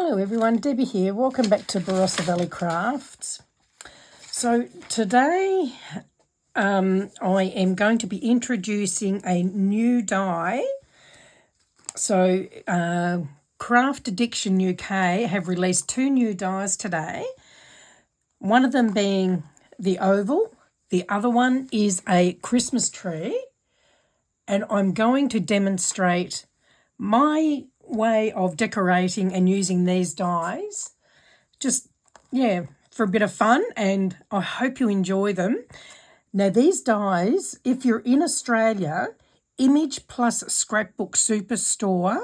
Hello everyone, Debbie here. Welcome back to Barossa Valley Crafts. So today I am going to be introducing a new die. So Craft Addiction UK have released two new dies today. One of them being the oval, the other one is a Christmas tree. And I'm going to demonstrate my way of decorating and using these dies, just for a bit of fun, and I hope you enjoy them. Now these dies, if you're in Australia, Image Plus Scrapbook Superstore,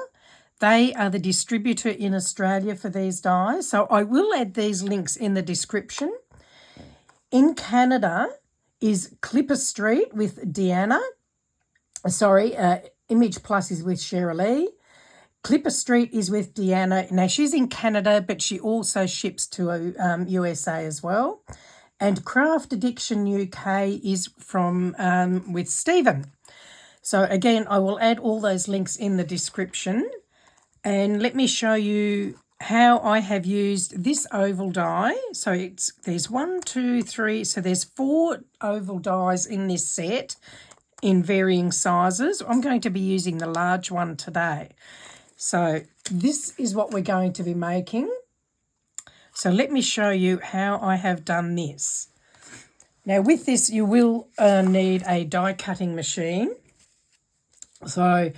they are the distributor in Australia for these dies, so I will add these links in the description. In Canada is Clipper Street with Deanna. Image Plus is with Shirley. Clipper Street is with Deanna. Now, she's in Canada, but she also ships to USA as well. And Craft Addiction UK is from with Stephen. So, again, I will add all those links in the description. And let me show you how I have used this oval die. So, there's 1, 2, 3. So, there's 4 oval dies in this set in varying sizes. I'm going to be using the large one today. So this is what we're going to be making. So let me show you how I have done this. Now with this you will need a die cutting machine. So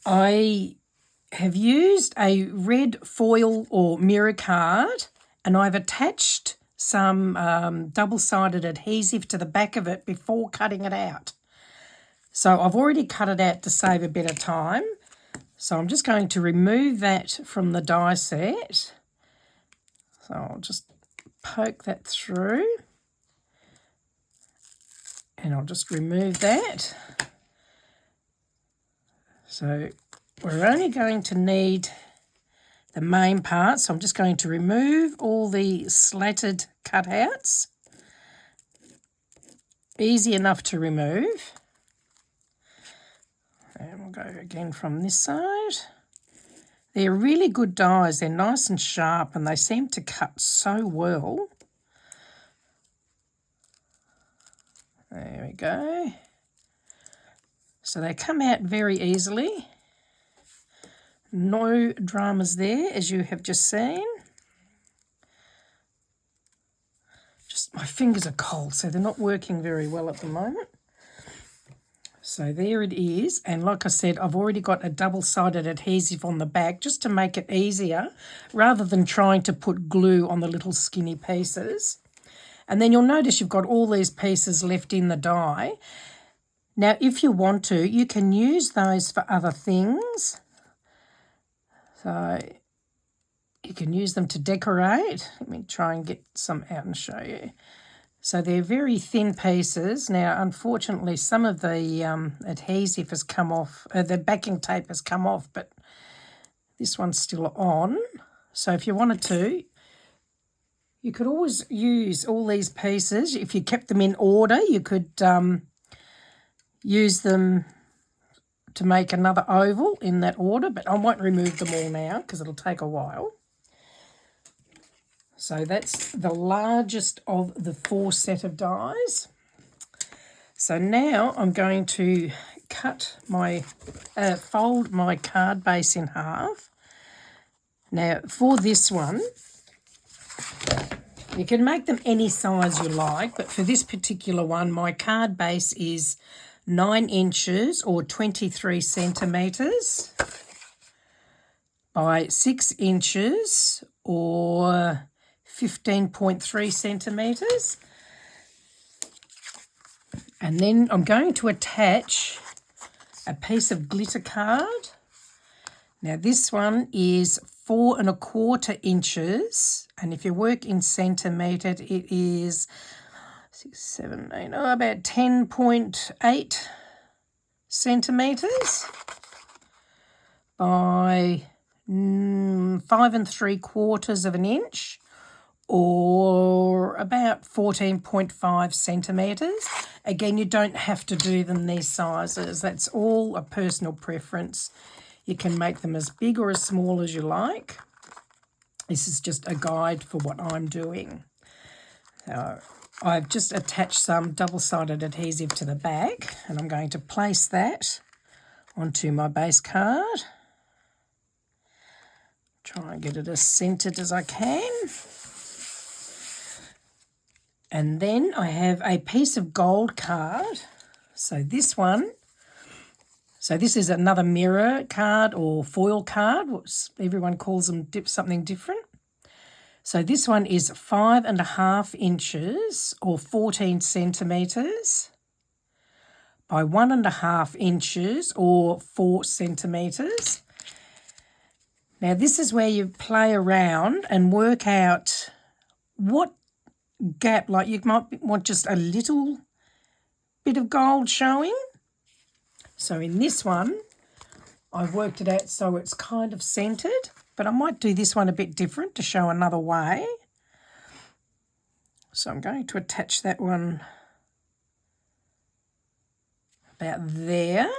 I have used a red foil or mirror card, and I've attached some double-sided adhesive to the back of it before cutting it out. So I've already cut it out to save a bit of time. So I'm just going to remove that from the die set. So I'll just poke that through. And I'll just remove that. So we're only going to need the main part. So I'm just going to remove all the slatted cutouts. Easy enough to remove. And we'll go again from this side. They're really good dies. They're nice and sharp and they seem to cut so well. There we go. So they come out very easily. No dramas there, as you have just seen. Just my fingers are cold, so they're not working very well at the moment. So there it is, and like I said, I've already got a double-sided adhesive on the back just to make it easier rather than trying to put glue on the little skinny pieces. And then you'll notice you've got all these pieces left in the die. Now, if you want to, you can use those for other things. So you can use them to decorate. Let me try and get some out and show you. So they're very thin pieces. Now, unfortunately, some of the adhesive has come off, the backing tape has come off, but this one's still on. So if you wanted to, you could always use all these pieces. If you kept them in order, you could use them to make another oval in that order, but I won't remove them all now because it'll take a while. So that's the largest of the 4 set of dies. So now I'm going to cut my, fold my card base in half. Now for this one, you can make them any size you like, but for this particular one, my card base is 9 inches or 23 centimetres by 6 inches or 15.3 centimetres. And then I'm going to attach a piece of glitter card. Now this one is 4 1/4 inches, and if you work in centimetres, it is 6, 7, 8, about 10.8 centimetres by 5 3/4 inch, or about 14.5 centimetres. Again, you don't have to do them these sizes. That's all a personal preference. You can make them as big or as small as you like. This is just a guide for what I'm doing. So I've just attached some double-sided adhesive to the back, and I'm going to place that onto my base card. Try and get it as centered as I can. And then I have a piece of gold card. So this is another mirror card or foil card. Everyone calls them something different. So this one is 5.5 inches or 14 centimetres by 1.5 inches or 4 centimetres. Now this is where you play around and work out what gap, like you might want just a little bit of gold showing. So in this one, I've worked it out so it's kind of centred, but I might do this one a bit different to show another way. So I'm going to attach that one about there.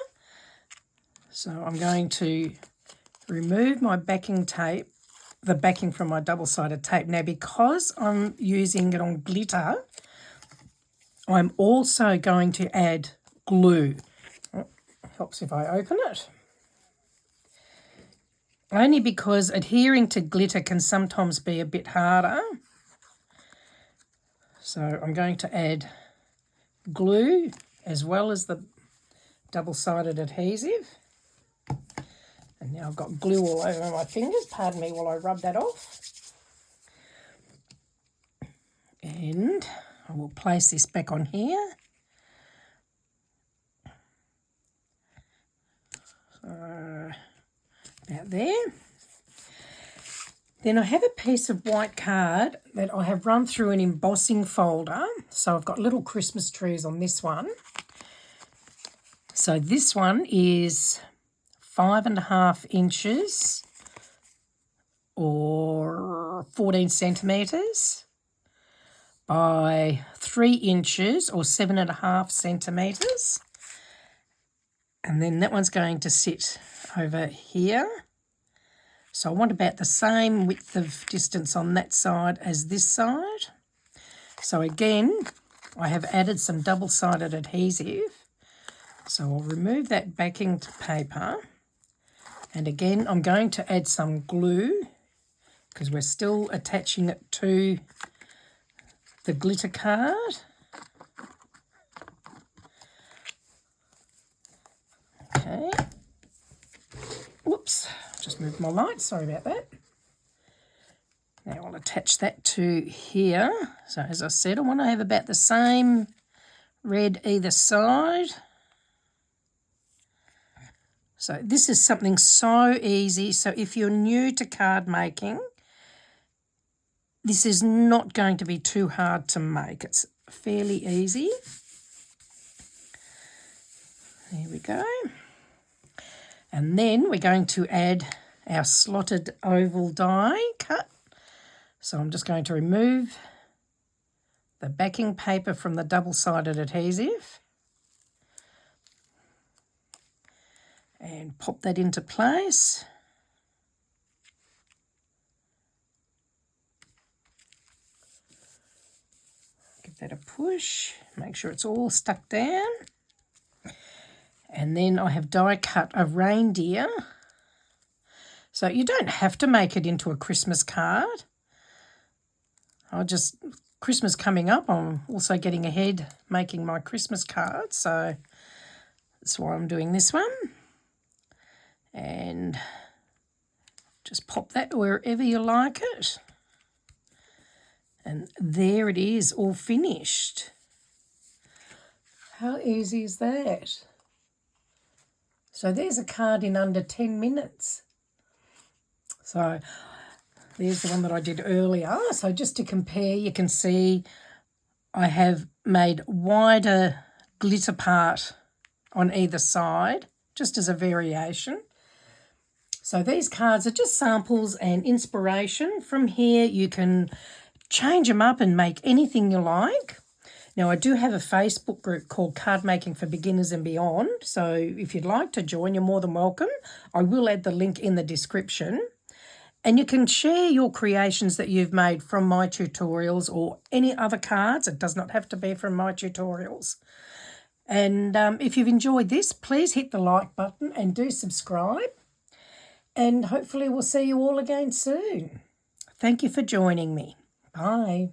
So I'm going to remove my backing tape, the backing from my double-sided tape. Now, because I'm using it on glitter, I'm also going to add glue. Oh, helps if I open it. Only because adhering to glitter can sometimes be a bit harder. So I'm going to add glue as well as the double-sided adhesive. And now I've got glue all over my fingers. Pardon me while I rub that off. And I will place this back on here. So about there. Then I have a piece of white card that I have run through an embossing folder. So I've got little Christmas trees on this one. So this one is 5.5 inches or 14 centimetres by 3 inches or 7.5 centimetres. And then that one's going to sit over here. So I want about the same width of distance on that side as this side. So again, I have added some double-sided adhesive. So I'll remove that backing paper. And again, I'm going to add some glue because we're still attaching it to the glitter card. Okay. Whoops, just moved my light, sorry about that. Now I'll attach that to here. So as I said, I want to have about the same red either side. So this is something so easy. So if you're new to card making, this is not going to be too hard to make. It's fairly easy. There we go. And then we're going to add our slotted oval die cut. So I'm just going to remove the backing paper from the double-sided adhesive and pop that into place. Give that a push, make sure it's all stuck down. And then I have die cut a reindeer. So you don't have to make it into a Christmas card. Christmas coming up, I'm also getting ahead making my Christmas cards. So that's why I'm doing this one. And just pop that wherever you like it. And there it is, all finished. How easy is that? So there's a card in under 10 minutes. So there's the one that I did earlier. So just to compare, you can see I have made wider glitter part on either side, just as a variation. So these cards are just samples and inspiration. From here, you can change them up and make anything you like. Now, I do have a Facebook group called Cardmaking for Beginners and Beyond, so if you'd like to join, you're more than welcome. I will add the link in the description. And you can share your creations that you've made from my tutorials or any other cards. It does not have to be from my tutorials. And if you've enjoyed this, please hit the like button and do subscribe. And hopefully we'll see you all again soon. Thank you for joining me. Bye.